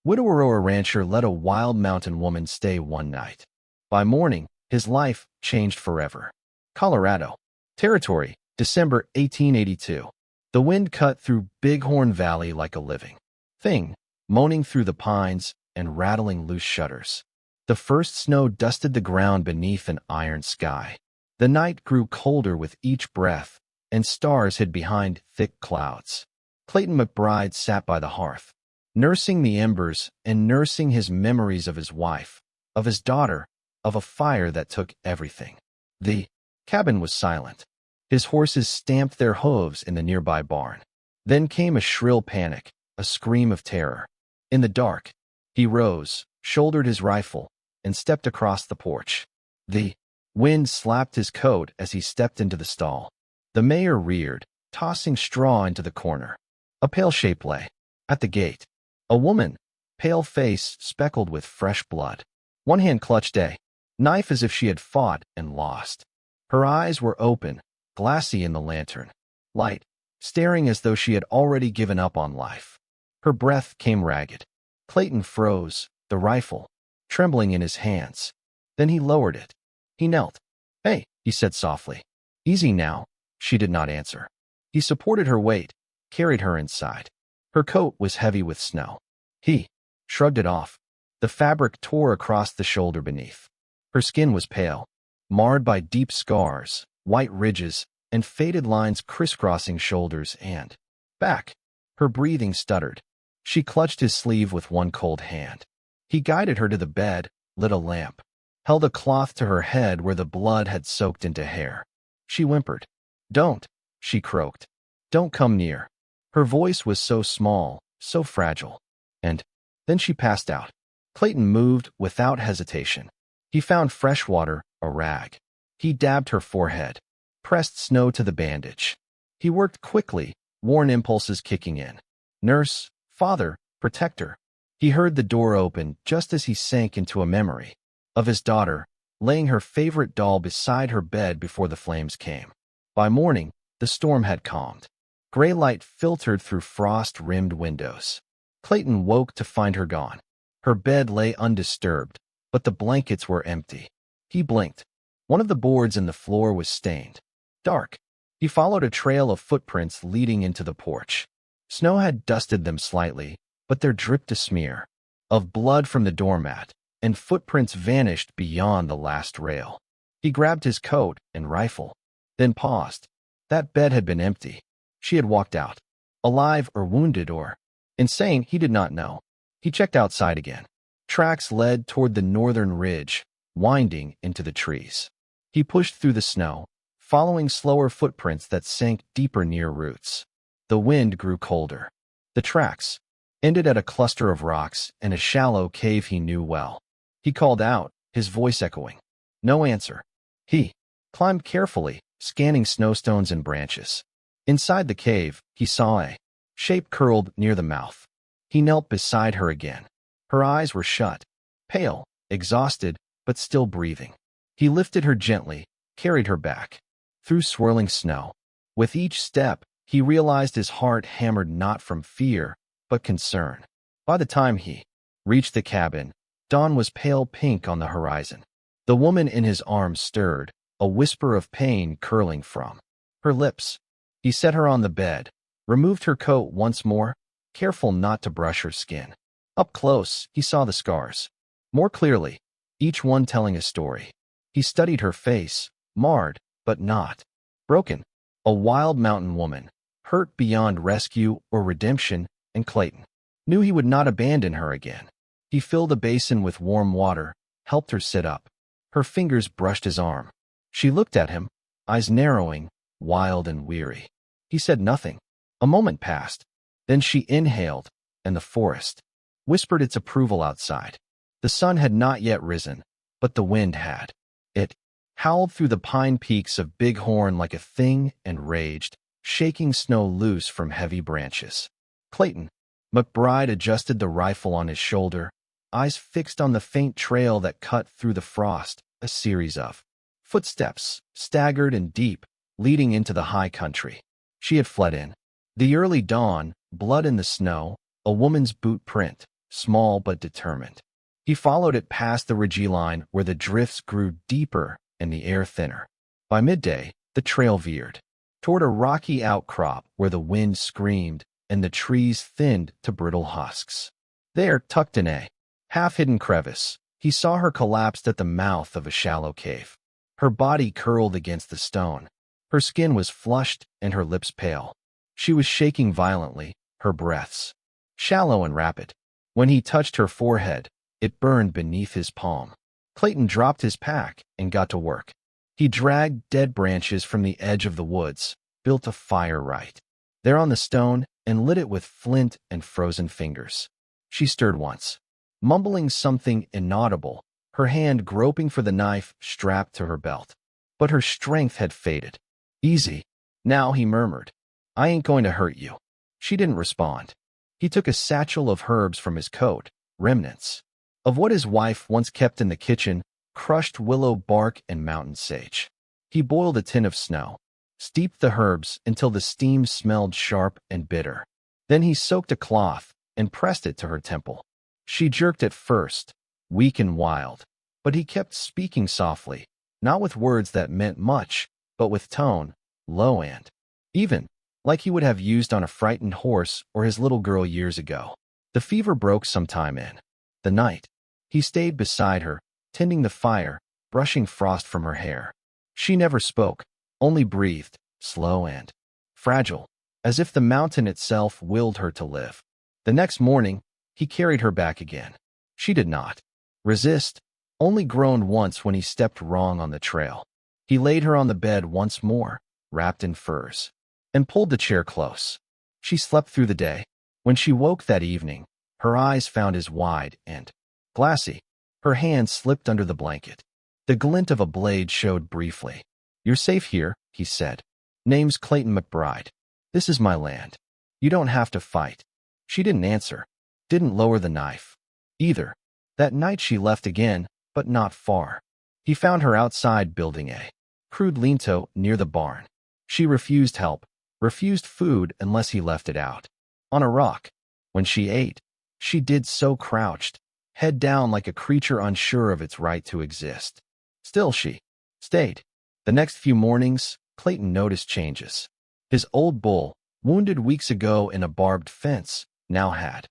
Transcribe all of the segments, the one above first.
Widower or rancher let a wild mountain woman stay one night. By morning, his life changed forever. Colorado. Territory, December 1882. The wind cut through Bighorn Valley like a living thing, moaning through the pines and rattling loose shutters. The first snow dusted the ground beneath an iron sky. The night grew colder with each breath, and stars hid behind thick clouds. Clayton McBride sat by the hearth, nursing the embers and nursing his memories of his wife, of his daughter, of a fire that took everything. The cabin was silent. His horses stamped their hooves in the nearby barn. Then came a shrill panic, a scream of terror. In the dark, he rose, shouldered his rifle, and stepped across the porch. The wind slapped his coat as he stepped into the stall. The mare reared, tossing straw into the corner. A pale shape lay at the gate. A woman, pale face speckled with fresh blood. One hand clutched a knife as if she had fought and lost. Her eyes were open, glassy in the lantern light, staring as though she had already given up on life. Her breath came ragged. Clayton froze, the rifle trembling in his hands. Then he lowered it. He knelt. "Hey," he said softly. "Easy now." She did not answer. He supported her weight, carried her inside. Her coat was heavy with snow. He shrugged it off. The fabric tore across the shoulder beneath. Her skin was pale, marred by deep scars, white ridges, and faded lines crisscrossing shoulders and back. Her breathing stuttered. She clutched his sleeve with one cold hand. He guided her to the bed, lit a lamp, held a cloth to her head where the blood had soaked into hair. She whimpered. "Don't," she croaked. "Don't come near." Her voice was so small, so fragile. And then she passed out. Clayton moved without hesitation. He found fresh water, a rag. He dabbed her forehead, pressed snow to the bandage. He worked quickly, worn impulses kicking in. Nurse, father, protector. He heard the door open just as he sank into a memory of his daughter, laying her favorite doll beside her bed before the flames came. By morning, the storm had calmed. Gray light filtered through frost-rimmed windows. Clayton woke to find her gone. Her bed lay undisturbed, but the blankets were empty. He blinked. One of the boards in the floor was stained. Dark. He followed a trail of footprints leading into the porch. Snow had dusted them slightly, but there dripped a smear of blood from the doormat, and footprints vanished beyond the last rail. He grabbed his coat and rifle, then paused. That bed had been empty. She had walked out. Alive or wounded or insane, he did not know. He checked outside again. Tracks led toward the northern ridge, winding into the trees. He pushed through the snow, following slower footprints that sank deeper near roots. The wind grew colder. The tracks ended at a cluster of rocks and a shallow cave he knew well. He called out, his voice echoing. No answer. He climbed carefully, scanning snowstones and branches. Inside the cave, he saw a shape curled near the mouth. He knelt beside her again. Her eyes were shut, pale, exhausted, but still breathing. He lifted her gently, carried her back through swirling snow. With each step, he realized his heart hammered not from fear, but concern. By the time he reached the cabin, dawn was pale pink on the horizon. The woman in his arms stirred, a whisper of pain curling from her lips. He set her on the bed, removed her coat once more, careful not to brush her skin. Up close, he saw the scars. More clearly, each one telling a story. He studied her face, marred, but not broken. A wild mountain woman, hurt beyond rescue or redemption, and Clayton knew he would not abandon her again. He filled a basin with warm water, helped her sit up. Her fingers brushed his arm. She looked at him, eyes narrowing, wild and weary. He said nothing. A moment passed. Then she inhaled, and the forest whispered its approval outside. The sun had not yet risen, but the wind had. It howled through the pine peaks of Bighorn like a thing and raged, shaking snow loose from heavy branches. Clayton McBride adjusted the rifle on his shoulder, eyes fixed on the faint trail that cut through the frost, a series of footsteps, staggered and deep, leading into the high country. She had fled in the early dawn, blood in the snow, a woman's boot print, small but determined. He followed it past the ridge line where the drifts grew deeper and the air thinner. By midday, the trail veered toward a rocky outcrop where the wind screamed and the trees thinned to brittle husks. There, tucked in a half-hidden crevice, he saw her collapsed at the mouth of a shallow cave. Her body curled against the stone. Her skin was flushed and her lips pale. She was shaking violently, her breaths shallow and rapid. When he touched her forehead, it burned beneath his palm. Clayton dropped his pack and got to work. He dragged dead branches from the edge of the woods, built a fire right there on the stone, and lit it with flint and frozen fingers. She stirred once, mumbling something inaudible, her hand groping for the knife strapped to her belt. But her strength had faded. "Easy now," he murmured. "I ain't going to hurt you." She didn't respond. He took a satchel of herbs from his coat, remnants of what his wife once kept in the kitchen, crushed willow bark and mountain sage. He boiled a tin of snow, steeped the herbs until the steam smelled sharp and bitter. Then he soaked a cloth and pressed it to her temple. She jerked at first, weak and wild, but he kept speaking softly, not with words that meant much, but with tone, low and even, like he would have used on a frightened horse or his little girl years ago. The fever broke sometime in the night. He stayed beside her, tending the fire, brushing frost from her hair. She never spoke, only breathed, slow and fragile, as if the mountain itself willed her to live. The next morning, he carried her back again. She did not resist, only groaned once when he stepped wrong on the trail. He laid her on the bed once more, wrapped in furs, and pulled the chair close. She slept through the day. When she woke that evening, her eyes found his wide and glassy. Her hand slipped under the blanket. The glint of a blade showed briefly. "You're safe here," he said. "Name's Clayton McBride. This is my land. You don't have to fight." She didn't answer, didn't lower the knife either. That night she left again, but not far. He found her outside building a crude lean-to near the barn. She refused help, refused food unless he left it out on a rock. When she ate, she did so crouched, head down like a creature unsure of its right to exist. Still she stayed. The next few mornings, Clayton noticed changes. His old bull, wounded weeks ago in a barbed fence, now had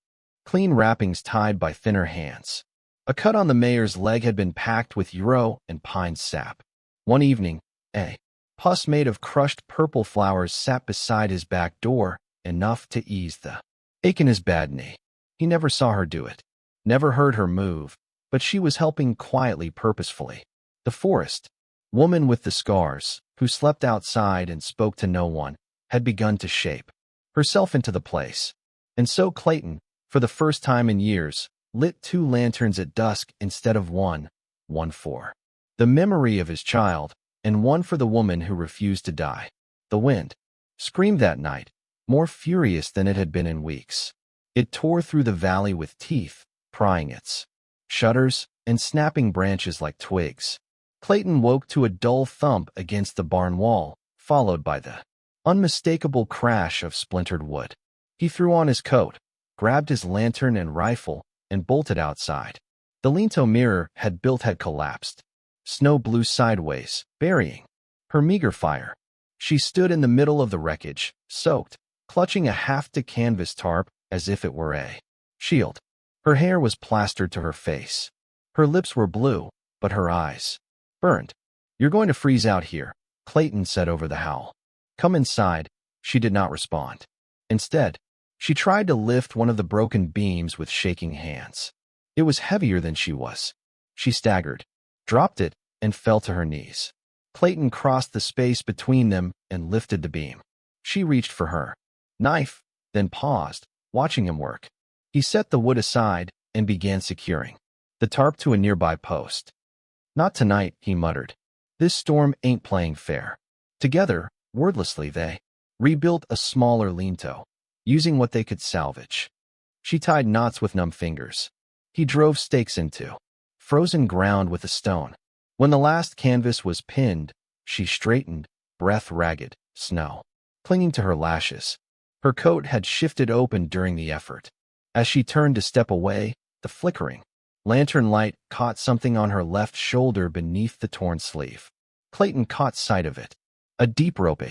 clean wrappings tied by thinner hands. A cut on the mare's leg had been packed with yarrow and pine sap. One evening, a pus made of crushed purple flowers sat beside his back door, enough to ease the ache in his bad knee. He never saw her do it, never heard her move, but she was helping quietly, purposefully. The forest woman with the scars, who slept outside and spoke to no one, had begun to shape herself into the place. And so Clayton, for the first time in years, lit 2 lanterns at dusk instead of one for the memory of his child, and one for the woman who refused to die. The wind screamed that night, more furious than it had been in weeks. It tore through the valley with teeth, prying its shutters and snapping branches like twigs. Clayton woke to a dull thump against the barn wall, followed by the unmistakable crash of splintered wood. He threw on his coat, grabbed his lantern and rifle, and bolted outside. The lean-to mirror had collapsed. Snow blew sideways, burying her meager fire. She stood in the middle of the wreckage, soaked, clutching a half-to-canvas tarp as if it were a shield. Her hair was plastered to her face. Her lips were blue, but her eyes burned. "You're going to freeze out here," Clayton said over the howl. "Come inside." She did not respond. Instead, she tried to lift one of the broken beams with shaking hands. It was heavier than she was. She staggered, dropped it, and fell to her knees. Clayton crossed the space between them and lifted the beam. She reached for her knife, then paused, watching him work. He set the wood aside and began securing the tarp to a nearby post. "Not tonight," he muttered. "This storm ain't playing fair." Together, wordlessly, they rebuilt a smaller lean-to, using what they could salvage. She tied knots with numb fingers. He drove stakes into frozen ground with a stone. When the last canvas was pinned, she straightened, breath ragged, snow clinging to her lashes. Her coat had shifted open during the effort. As she turned to step away, the flickering lantern light caught something on her left shoulder beneath the torn sleeve. Clayton caught sight of it. A deep rope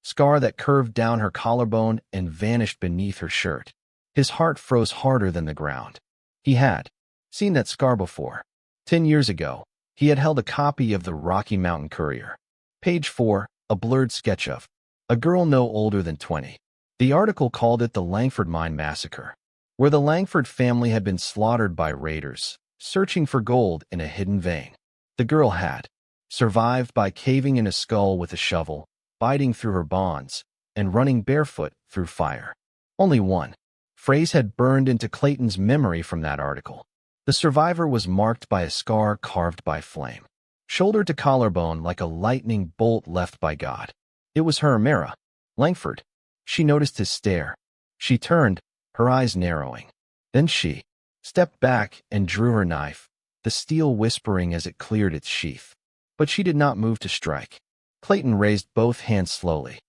scar that curved down her collarbone and vanished beneath her shirt. His heart froze harder than the ground. He had seen that scar before. 10 years ago, he had held a copy of the Rocky Mountain Courier. Page 4, a blurred sketch of a girl no older than 20. The article called it the Langford Mine Massacre, where the Langford family had been slaughtered by raiders, searching for gold in a hidden vein. The girl had survived by caving in a skull with a shovel, biting through her bonds, and running barefoot through fire. Only one phrase had burned into Clayton's memory from that article. The survivor was marked by a scar carved by flame, shoulder to collarbone like a lightning bolt left by God. It was her, Mara Langford. She noticed his stare. She turned, her eyes narrowing. Then she stepped back and drew her knife, the steel whispering as it cleared its sheath. But she did not move to strike. Clayton raised both hands slowly.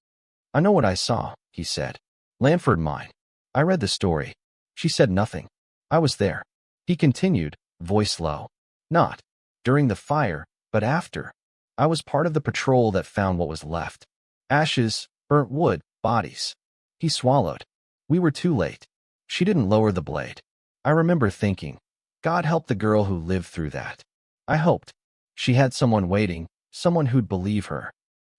"I know what I saw," he said. "Langford Mine. I read the story." She said nothing. "I was there," he continued, voice low. "Not during the fire, but after. I was part of the patrol that found what was left. Ashes, burnt wood, bodies." He swallowed. "We were too late." She didn't lower the blade. "I remember thinking, God help the girl who lived through that. I hoped she had someone waiting, someone who'd believe her."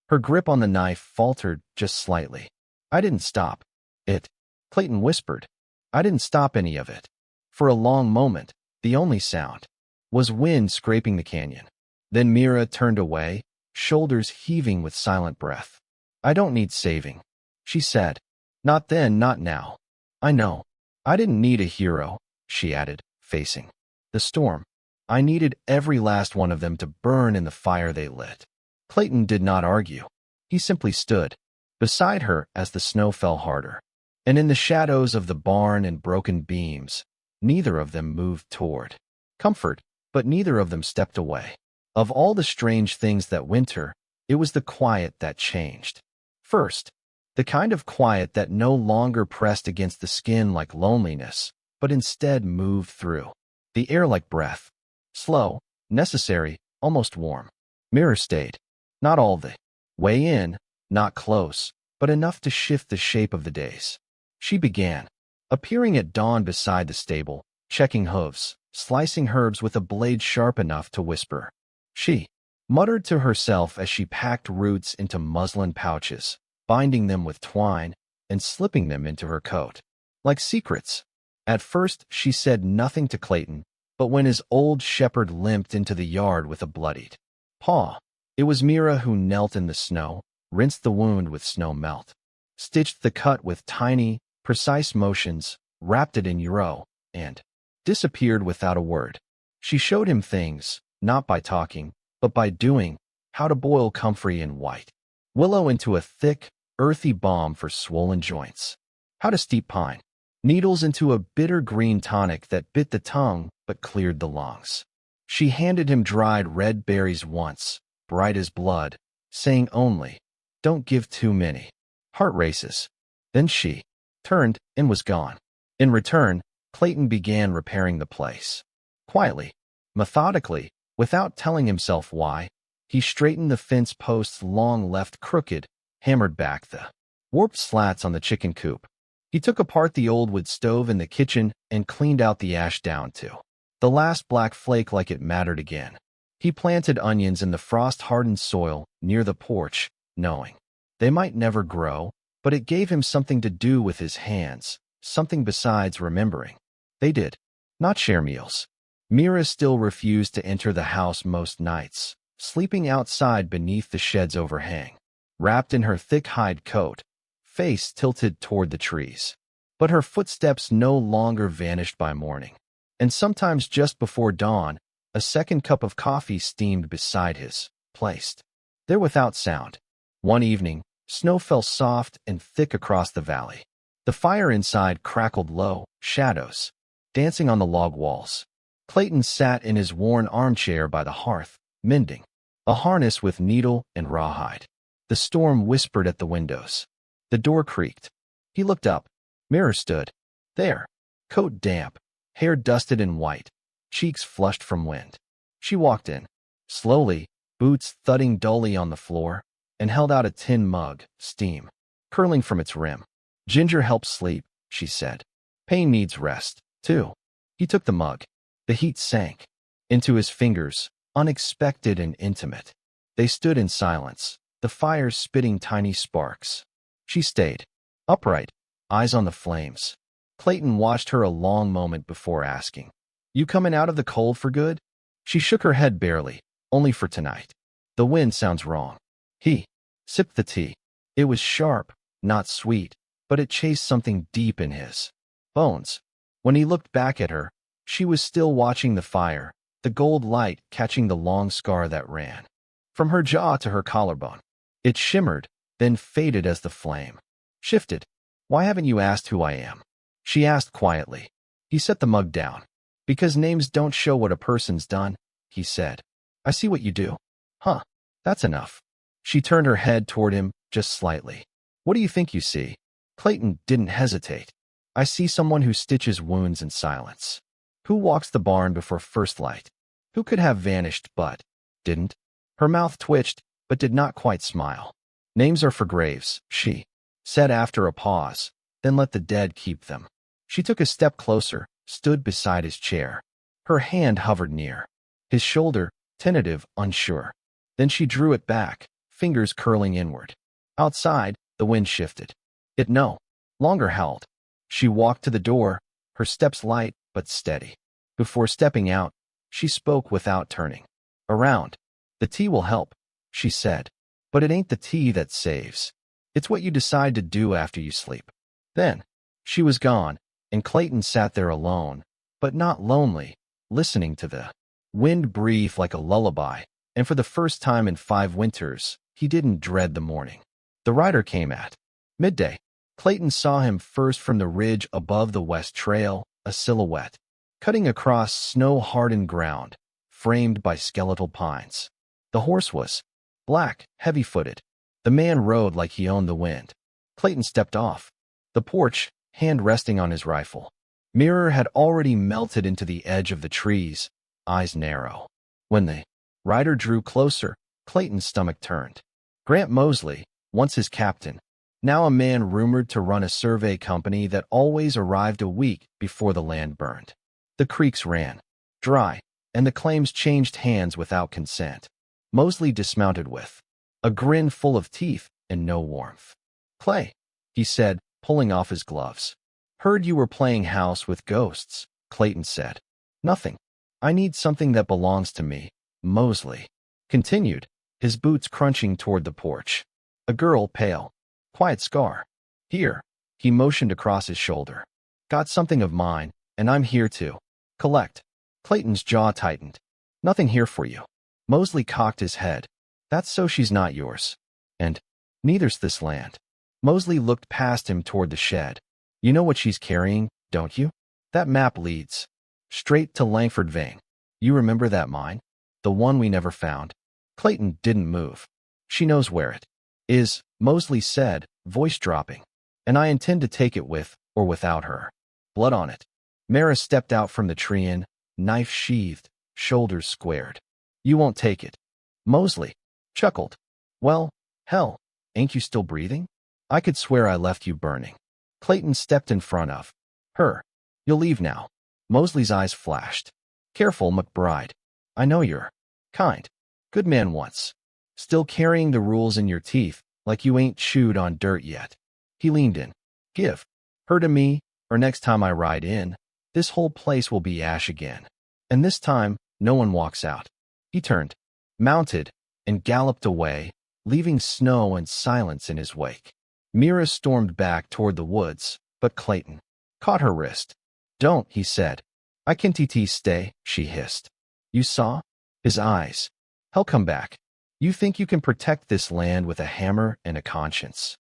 Her grip on the knife faltered just slightly. "I didn't stop it," Clayton whispered. "I didn't stop any of it." For a long moment, the only sound was wind scraping the canyon. Then Mira turned away, shoulders heaving with silent breath. "I don't need saving," she said. "Not then, not now. I know. I didn't need a hero," she added, facing the storm. "I needed every last one of them to burn in the fire they lit." Clayton did not argue. He simply stood beside her as the snow fell harder. And in the shadows of the barn and broken beams, neither of them moved toward comfort, but neither of them stepped away. Of all the strange things that winter, it was the quiet that changed. First, the kind of quiet that no longer pressed against the skin like loneliness, but instead moved through the air like breath. Slow, necessary, almost warm. Mira stayed. Not all the way in, not close, but enough to shift the shape of the days. She began appearing at dawn beside the stable, checking hooves, slicing herbs with a blade sharp enough to whisper. She muttered to herself as she packed roots into muslin pouches, binding them with twine and slipping them into her coat. Like secrets. At first, she said nothing to Clayton, but when his old shepherd limped into the yard with a bloodied paw, it was Mira who knelt in the snow, rinsed the wound with snow melt, stitched the cut with tiny, precise motions, wrapped it in euro, and disappeared without a word. She showed him things, not by talking, but by doing, how to boil comfrey in white willow into a thick, earthy balm for swollen joints, how to steep pine needles into a bitter green tonic that bit the tongue but cleared the lungs. She handed him dried red berries once, bright as blood, saying only, "Don't give too many." Heart races. Then she turned and was gone. In return, Clayton began repairing the place. Quietly, methodically, without telling himself why, he straightened the fence posts long left crooked, hammered back the warped slats on the chicken coop. He took apart the old wood stove in the kitchen and cleaned out the ash down to the last black flake like it mattered again. He planted onions in the frost-hardened soil near the porch, knowing they might never grow, but it gave him something to do with his hands, something besides remembering. They did not share meals. Mira still refused to enter the house most nights, sleeping outside beneath the shed's overhang, wrapped in her thick hide coat, face tilted toward the trees. But her footsteps no longer vanished by morning, and sometimes just before dawn, a second cup of coffee steamed beside his, placed there without sound. One evening, snow fell soft and thick across the valley. The fire inside crackled low, shadows dancing on the log walls. Clayton sat in his worn armchair by the hearth, mending a harness with needle and rawhide. The storm whispered at the windows. The door creaked. He looked up. Mira stood there, coat damp, hair dusted and white, cheeks flushed from wind. She walked in, slowly, boots thudding dully on the floor, and held out a tin mug, steam curling from its rim. "Ginger helps sleep," she said. "Pain needs rest, too." He took the mug. The heat sank into his fingers, unexpected and intimate. They stood in silence, the fire spitting tiny sparks. She stayed, upright, eyes on the flames. Clayton watched her a long moment before asking, "You coming out of the cold for good?" She shook her head barely, "Only for tonight. The wind sounds wrong." He sipped the tea. It was sharp, not sweet, but it chased something deep in his bones. When he looked back at her, she was still watching the fire, the gold light catching the long scar that ran from her jaw to her collarbone. It shimmered, then faded as the flame shifted. "Why haven't you asked who I am?" she asked quietly. He set the mug down. "Because names don't show what a person's done," he said. "I see what you do." "Huh, that's enough." She turned her head toward him, just slightly. "What do you think you see?" Clayton didn't hesitate. "I see someone who stitches wounds in silence. Who walks the barn before first light. Who could have vanished but didn't." Her mouth twitched, but did not quite smile. "Names are for graves," she said after a pause, "then let the dead keep them." She took a step closer, stood beside his chair. Her hand hovered near his shoulder, tentative, unsure. Then she drew it back, fingers curling inward. Outside, the wind shifted. It no longer howled. She walked to the door, her steps light but steady. Before stepping out, she spoke without turning around. "The tea will help," she said. "But it ain't the tea that saves. It's what you decide to do after you sleep." Then, she was gone, and Clayton sat there alone, but not lonely, listening to the wind breathe like a lullaby, and for the first time in 5 winters, he didn't dread the morning. The rider came at midday. Clayton saw him first from the ridge above the west trail, a silhouette, cutting across snow-hardened ground, framed by skeletal pines. The horse was black, heavy-footed. The man rode like he owned the wind. Clayton stepped off the porch, hand resting on his rifle. Mirror had already melted into the edge of the trees, eyes narrow. When the rider drew closer, Clayton's stomach turned. Grant Mosley, once his captain, now a man rumored to run a survey company that always arrived a week before the land burned. The creeks ran dry, and the claims changed hands without consent. Mosley dismounted with a grin full of teeth and no warmth. "Clay," he said, pulling off his gloves. "Heard you were playing house with ghosts," Clayton said. "Nothing. I need something that belongs to me," Mosley continued, his boots crunching toward the porch. "A girl, pale, quiet scar. Here," he motioned across his shoulder. "Got something of mine, and I'm here to collect." Clayton's jaw tightened. "Nothing here for you." Mosley cocked his head. "That's so she's not yours. And neither's this land." Mosley looked past him toward the shed. "You know what she's carrying, don't you? That map leads straight to Langford Vein. You remember that mine? The one we never found?" Clayton didn't move. "She knows where it is," Mosley said, voice dropping. "And I intend to take it with or without her. Blood on it." Mara stepped out from the tree in, knife sheathed, shoulders squared. "You won't take it." Mosley chuckled. "Well, hell, ain't you still breathing? I could swear I left you burning." Clayton stepped in front of her. "You'll leave now." Mosley's eyes flashed. "Careful, McBride. I know you're kind. Good man once. Still carrying the rules in your teeth, like you ain't chewed on dirt yet." He leaned in. "Give her to me, or next time I ride in, this whole place will be ash again. And this time, no one walks out." He turned, mounted, and galloped away, leaving snow and silence in his wake. Mira stormed back toward the woods, but Clayton caught her wrist. "Don't," he said. "I can stay," she hissed. "You saw?" His eyes. "He'll come back. You think you can protect this land with a hammer and a conscience?"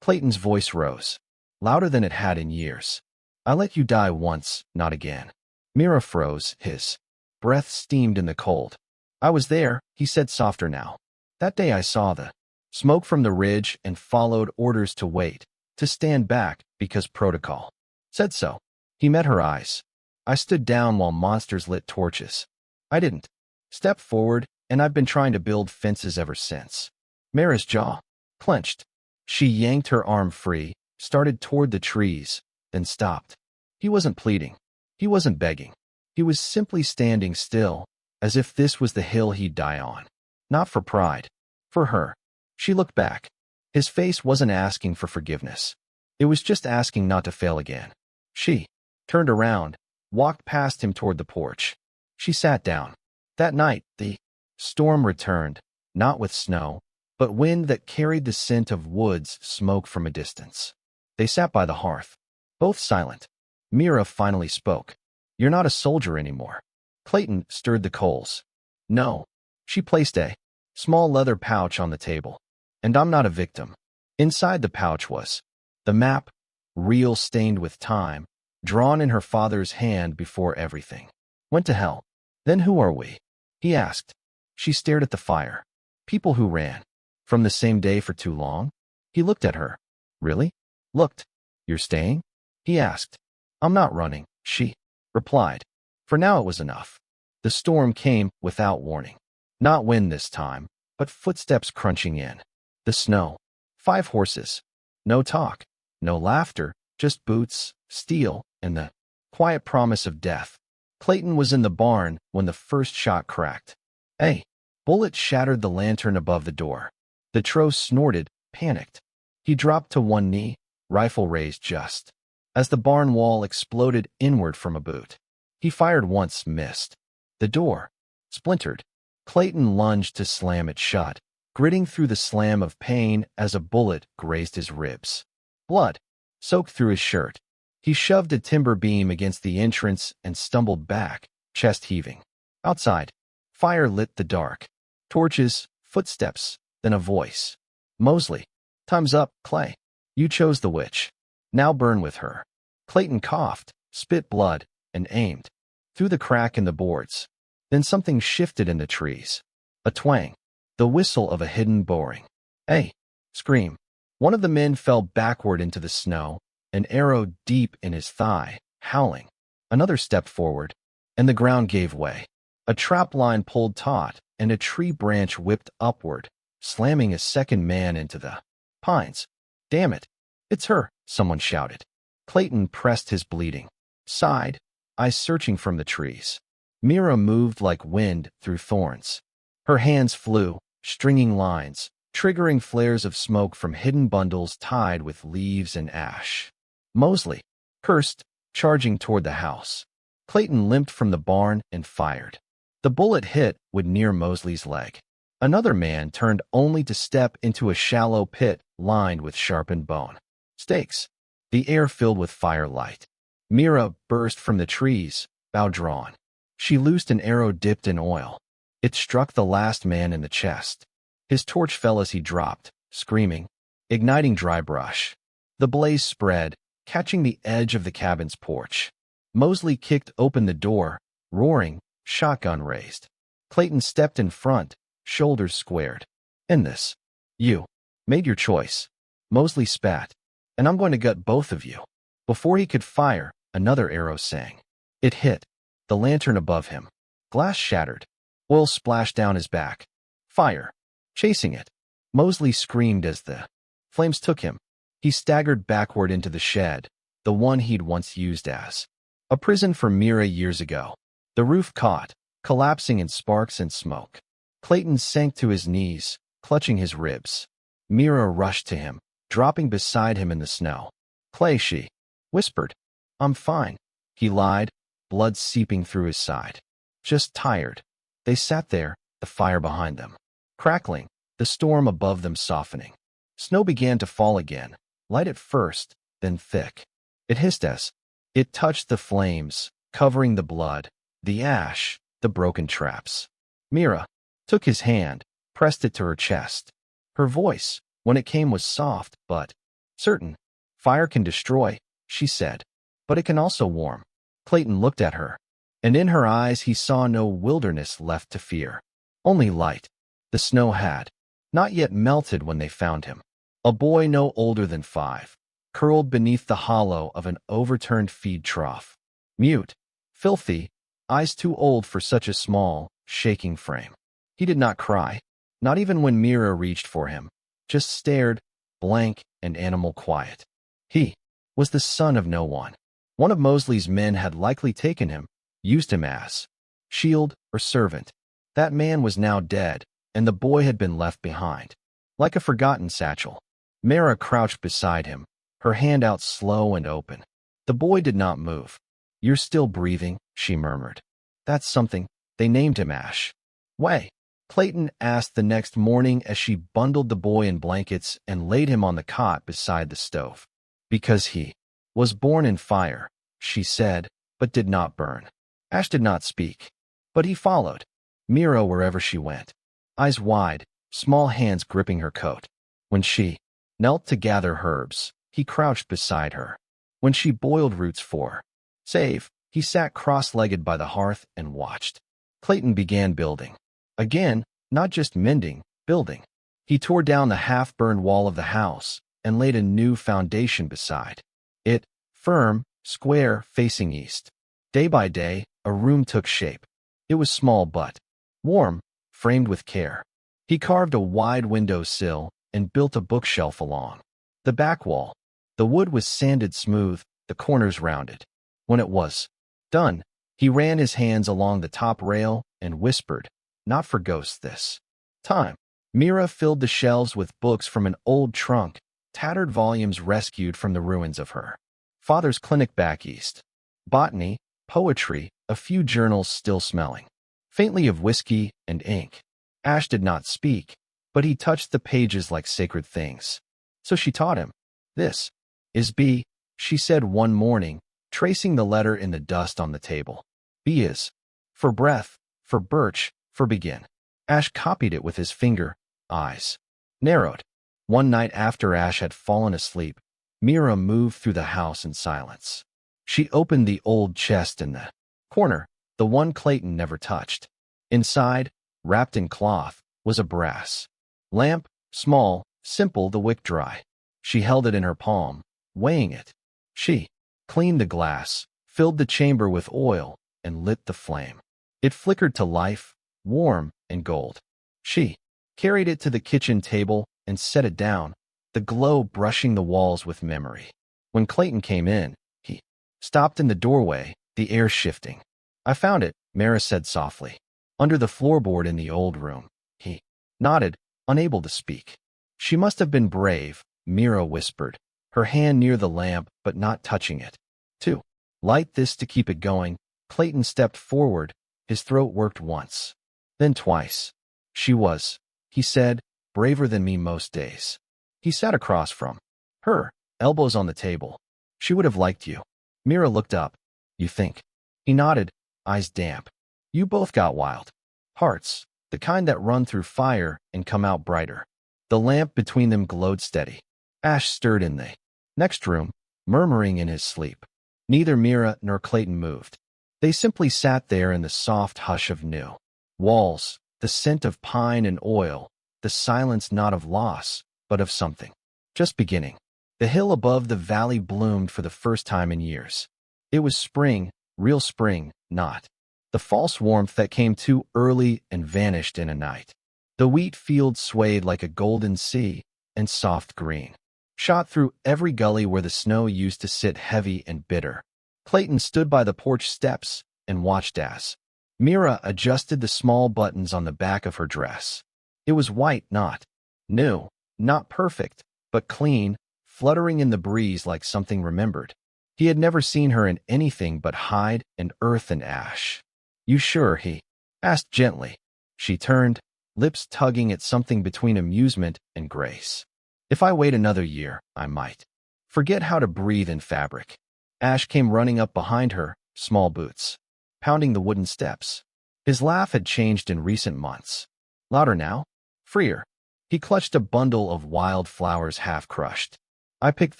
Clayton's voice rose, louder than it had in years. "I let you die once, not again." Mira froze, his breath steamed in the cold. "I was there," he said softer now. "That day I saw the smoke from the ridge and followed orders to wait, to stand back because protocol said so." He met her eyes. I stood down while monsters lit torches. I didn't. Step forward, and I've been trying to build fences ever since. Mira's jaw clenched. She yanked her arm free, started toward the trees, then stopped. He wasn't pleading. He wasn't begging. He was simply standing still, as if this was the hill he'd die on. Not for pride. For her. She looked back. His face wasn't asking for forgiveness. It was just asking not to fail again. She turned around, walked past him toward the porch. She sat down. That night, the storm returned, not with snow, but wind that carried the scent of woods smoke from a distance. They sat by the hearth, both silent. Mira finally spoke. You're not a soldier anymore. Clayton stirred the coals. No. She placed a small leather pouch on the table. And I'm not a victim. Inside the pouch was the map, real stained with time, drawn in her father's hand before everything went to hell. Then who are we? He asked. She stared at the fire. People who ran. From the same day for too long? He looked at her. Really? Looked. You're staying? He asked. I'm not running, she replied. For now it was enough. The storm came without warning. Not wind this time, but footsteps crunching in. The snow. 5 horses. No talk. No laughter. Just boots, steel, and the quiet promise of death. Clayton was in the barn when the first shot cracked. A bullet shattered the lantern above the door. The Tro snorted, panicked. He dropped to one knee, rifle raised just as the barn wall exploded inward from a boot. He fired once, missed. The door splintered. Clayton lunged to slam it shut, gritting through the slam of pain as a bullet grazed his ribs. Blood soaked through his shirt. He shoved a timber beam against the entrance and stumbled back, chest heaving. Outside, fire lit the dark. Torches, footsteps, then a voice. Mosley. Time's up, Clay. You chose the witch. Now burn with her. Clayton coughed, spit blood, and aimed. Through the crack in the boards. Then something shifted in the trees. A twang. The whistle of a hidden boring. A scream. One of the men fell backward into the snow, an arrow deep in his thigh, howling. Another stepped forward, and the ground gave way. A trap line pulled taut, and a tree branch whipped upward, slamming a second man into the pines. Damn it. It's her, someone shouted. Clayton pressed his bleeding side, eyes searching from the trees. Mira moved like wind through thorns. Her hands flew, stringing lines, triggering flares of smoke from hidden bundles tied with leaves and ash. Mosley cursed, charging toward the house. Clayton limped from the barn and fired. The bullet hit would near Mosley's leg. Another man turned only to step into a shallow pit lined with sharpened bone. Stakes. The air filled with firelight. Mira burst from the trees, bow drawn. She loosed an arrow dipped in oil. It struck the last man in the chest. His torch fell as he dropped, screaming, igniting dry brush. The blaze spread, catching the edge of the cabin's porch. Mosley kicked open the door, roaring, shotgun raised. Clayton stepped in front, shoulders squared. In this. You made your choice. Mosley spat. And I'm going to gut both of you. Before he could fire, another arrow sang. It hit the lantern above him. Glass shattered. Oil splashed down his back. Fire. Chasing it. Mosley screamed as the flames took him. He staggered backward into the shed, the one he'd once used as a prison for Mira years ago. The roof caught, collapsing in sparks and smoke. Clayton sank to his knees, clutching his ribs. Mira rushed to him, dropping beside him in the snow. Clay, she whispered. I'm fine. He lied, blood seeping through his side. Just tired. They sat there, the fire behind them. Crackling, the storm above them softening. Snow began to fall again, light at first, then thick. It hissed as it touched the flames, covering the blood, the ash, the broken traps. Mira took his hand, pressed it to her chest. Her voice, when it came, was soft, but certain. Fire can destroy, she said, but it can also warm. Clayton looked at her, and in her eyes he saw no wilderness left to fear. Only light. The snow had not yet melted when they found him. A boy no older than 5. curled beneath the hollow of an overturned feed trough. Mute, filthy, eyes too old for such a small, shaking frame. He did not cry, not even when Mira reached for him, just stared, blank and animal quiet. He was the son of no one. One of Mosley's men had likely taken him, used him as shield or servant. That man was now dead, and the boy had been left behind, like a forgotten satchel. Mira crouched beside him, her hand out slow and open. The boy did not move. "You're still breathing," she murmured. "That's something. They named him Ash." "Way?" Clayton asked the next morning as she bundled the boy in blankets and laid him on the cot beside the stove. "Because he was born in fire," she said, but did not burn. Ash did not speak, but he followed Mira wherever she went, eyes wide, small hands gripping her coat. When she knelt to gather herbs, he crouched beside her. When she boiled roots for save, he sat cross-legged by the hearth and watched. Clayton began building. Again, not just mending, building. He tore down the half-burned wall of the house and laid a new foundation beside it, firm, square, facing east. Day by day, a room took shape. It was small but warm, framed with care. He carved a wide window sill and built a bookshelf along the back wall. The wood was sanded smooth, the corners rounded. When it was done, he ran his hands along the top rail and whispered, "Not for ghosts this time." Mira filled the shelves with books from an old trunk, tattered volumes rescued from the ruins of her father's clinic back east. Botany, poetry, a few journals still smelling faintly of whiskey and ink. Ash did not speak, but he touched the pages like sacred things. So she taught him. "This is B," she said one morning, tracing the letter in the dust on the table. "B is for breath, for birch, for begin." Ash copied it with his finger, eyes narrowed. One night after Ash had fallen asleep, Mira moved through the house in silence. She opened the old chest in the corner, the one Clayton never touched. Inside, wrapped in cloth, was a brass lamp, small, simple, the wick dry. She held it in her palm, weighing it. She cleaned the glass, filled the chamber with oil, and lit the flame. It flickered to life, warm and gold. She carried it to the kitchen table and set it down, the glow brushing the walls with memory. When Clayton came in, he stopped in the doorway, the air shifting. "I found it," Mara said softly, "under the floorboard in the old room." He nodded, unable to speak. "She must have been brave," Mira whispered, her hand near the lamp but not touching it. "To light this to keep it going." Clayton stepped forward, his throat worked once, then twice. "She was," he said, "braver than me most days." He sat across from her, elbows on the table. "She would have liked you." Mira looked up. "You think?" He nodded, eyes damp. "You both got wild hearts, the kind that run through fire and come out brighter." The lamp between them glowed steady. Ash stirred in the next room, murmuring in his sleep. Neither Mira nor Clayton moved. They simply sat there in the soft hush of new walls, the scent of pine and oil, the silence not of loss, but of something just beginning. The hill above the valley bloomed for the first time in years. It was spring, real spring, not the false warmth that came too early and vanished in a night. The wheat field swayed like a golden sea, and soft green shot through every gully where the snow used to sit heavy and bitter. Clayton stood by the porch steps and watched as Mira adjusted the small buttons on the back of her dress. It was white, not new, not perfect, but clean, fluttering in the breeze like something remembered. He had never seen her in anything but hide and earth and ash. "You sure?" he asked gently. She turned, lips tugging at something between amusement and grace. "If I wait another year, I might forget how to breathe in fabric." Ash came running up behind her, small boots pounding the wooden steps. His laugh had changed in recent months. Louder now, freer. He clutched a bundle of wild flowers half crushed. "I picked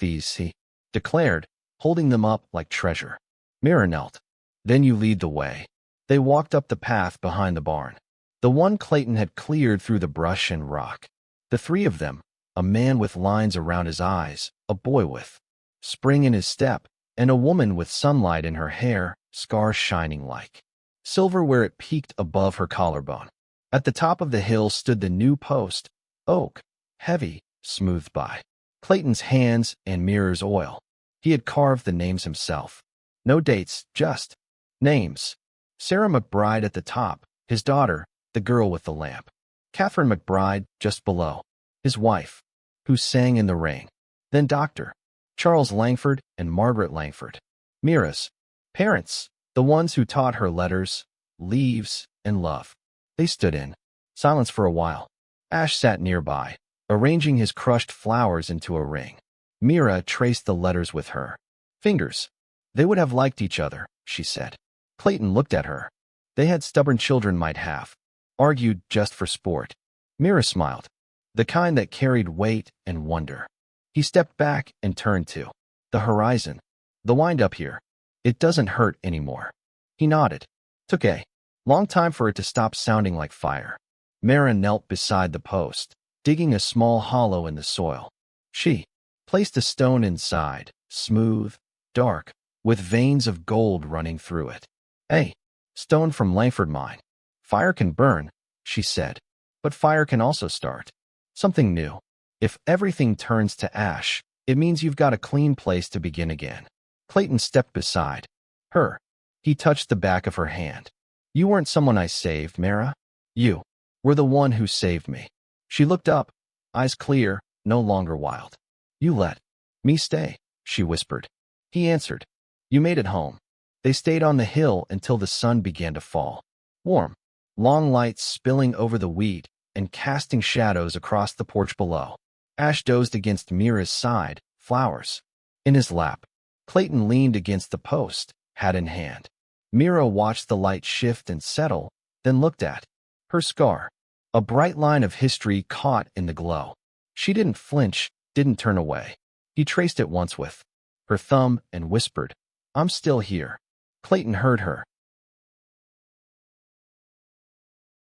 these," he declared, holding them up like treasure. Mira knelt. "Then you lead the way." They walked up the path behind the barn, the one Clayton had cleared through the brush and rock. The three of them, a man with lines around his eyes, a boy with spring in his step, and a woman with sunlight in her hair, scars shining like silver where it peaked above her collarbone. At the top of the hill stood the new post, oak, heavy, smoothed by Clayton's hands and mirror's oil. He had carved the names himself. No dates, just names. Sarah McBride at the top, his daughter, the girl with the lamp. Catherine McBride just below, his wife, who sang in the rain. Then Dr. Charles Langford and Margaret Langford. Mira's parents, the ones who taught her letters, leaves, and love. They stood in silence for a while. Ash sat nearby, arranging his crushed flowers into a ring. Mira traced the letters with her fingers. They would have liked each other, she said. Clayton looked at her. They had stubborn children might have argued just for sport. Mira smiled, the kind that carried weight and wonder. He stepped back and turned to the horizon. The wind up here. It doesn't hurt anymore. He nodded. Took a long time for it to stop sounding like fire. Mira knelt beside the post, digging a small hollow in the soil. She placed a stone inside, smooth, dark, with veins of gold running through it. A stone from Langford mine. Fire can burn, she said, but fire can also start something new. If everything turns to ash, it means you've got a clean place to begin again. Clayton stepped beside her. He touched the back of her hand. You weren't someone I saved, Mira. You were the one who saved me. She looked up, eyes clear, no longer wild. You let me stay, she whispered. He answered. You made it home. They stayed on the hill until the sun began to fall. Warm, long lights spilling over the wheat and casting shadows across the porch below. Ash dozed against Mira's side, flowers in his lap. Clayton leaned against the post, hat in hand. Mira watched the light shift and settle, then looked at her scar. A bright line of history caught in the glow. She didn't flinch, didn't turn away. He traced it once with her thumb and whispered, I'm still here. Clayton heard her,